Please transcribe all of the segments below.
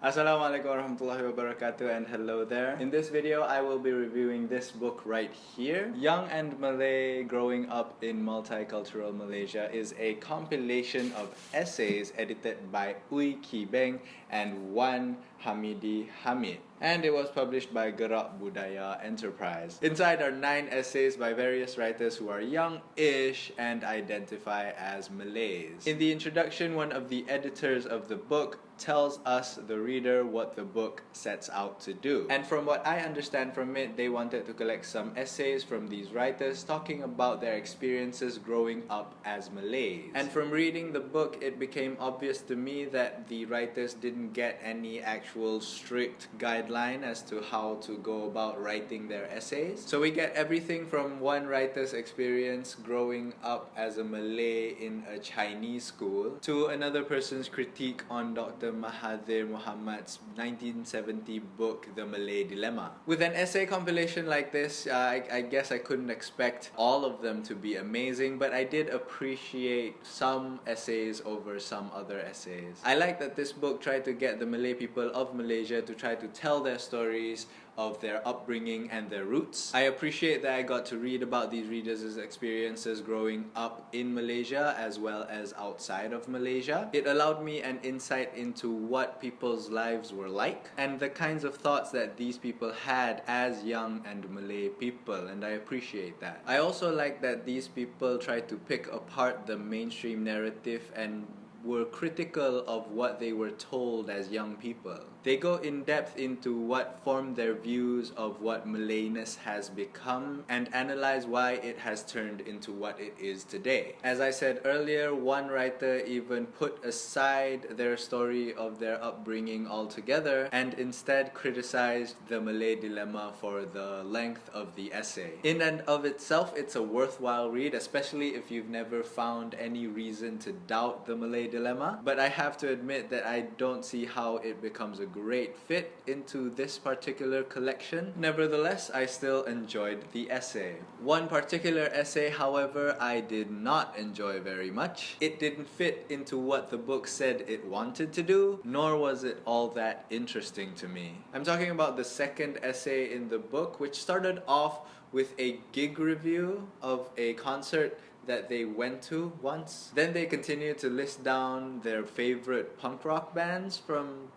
Assalamualaikum warahmatullahi wabarakatuh, and hello there. In this video, I will be reviewing this book right here. Young and Malay Growing Up in Multicultural Malaysia is a compilation of essays edited by Ui Ki Beng and Wan Hamidi Hamid. And it was published by Gerak Budaya Enterprise. Inside are 9 essays by various writers who are young-ish and identify as Malays. In the introduction, one of the editors of the book tells us, the reader, what the book sets out to do. And from what I understand from it, they wanted to collect some essays from these writers talking about their experiences growing up as Malays. And from reading the book, it became obvious to me that the writers didn't get any actual strict guideline as to how to go about writing their essays. So we get everything from one writer's experience growing up as a Malay in a Chinese school to another person's critique on Dr. Mahathir Mohamad's 1970 book, The Malay Dilemma. With an essay compilation like this, I guess I couldn't expect all of them to be amazing, but I did appreciate some essays over some other essays. I like that this book tried to get the Malay people of Malaysia to try to tell their stories of their upbringing and their roots. I appreciate that I got to read about these readers' experiences growing up in Malaysia as well as outside of Malaysia. It allowed me an insight into what people's lives were like and the kinds of thoughts that these people had as young and Malay people, and I appreciate that. I also like that these people tried to pick apart the mainstream narrative and were critical of what they were told as young people. They go in depth into what formed their views of what Malayness has become and analyze why it has turned into what it is today. As I said earlier, one writer even put aside their story of their upbringing altogether and instead criticized the Malay dilemma for the length of the essay. In and of itself, it's a worthwhile read, especially if you've never found any reason to doubt the Malay dilemma. But I have to admit that I don't see how it becomes a great fit into this particular collection. Nevertheless, I still enjoyed the essay. One particular essay, however, I did not enjoy very much. It didn't fit into what the book said it wanted to do, nor was it all that interesting to me. I'm talking about the second essay in the book, which started off with a gig review of a concert that they went to once. Then they continued to list down their favorite punk rock bands from,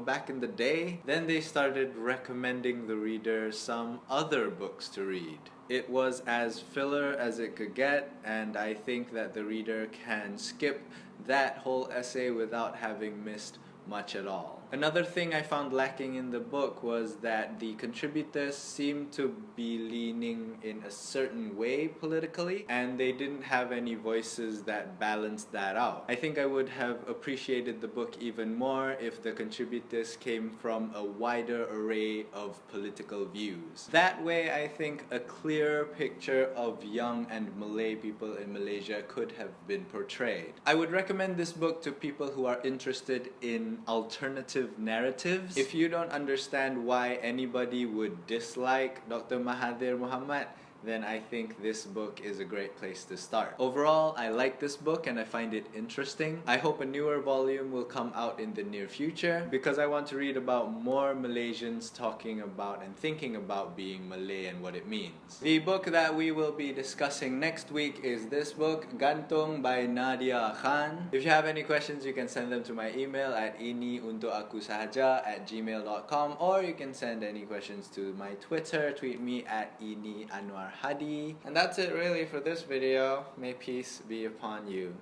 back in the day. Then they started recommending the reader some other books to read. It was as filler as it could get, and I think that the reader can skip that whole essay without having missed much at all. Another thing I found lacking in the book was that the contributors seemed to be leaning in a certain way politically, and they didn't have any voices that balanced that out. I think I would have appreciated the book even more if the contributors came from a wider array of political views. That way, I think a clearer picture of young and Malay people in Malaysia could have been portrayed. I would recommend this book to people who are interested in alternative narratives. If you don't understand why anybody would dislike Dr. Mahathir Mohamad, then I think this book is a great place to start. Overall, I like this book and I find it interesting. I hope a newer volume will come out in the near future because I want to read about more Malaysians talking about and thinking about being Malay and what it means. The book that we will be discussing next week is this book, Gantung by Nadia Khan. If you have any questions, you can send them to my email at iniuntukakusahaja@gmail.com, or you can send any questions to my Twitter. Tweet me at IniAnwarHadi. And that's it really for this video. May peace be upon you.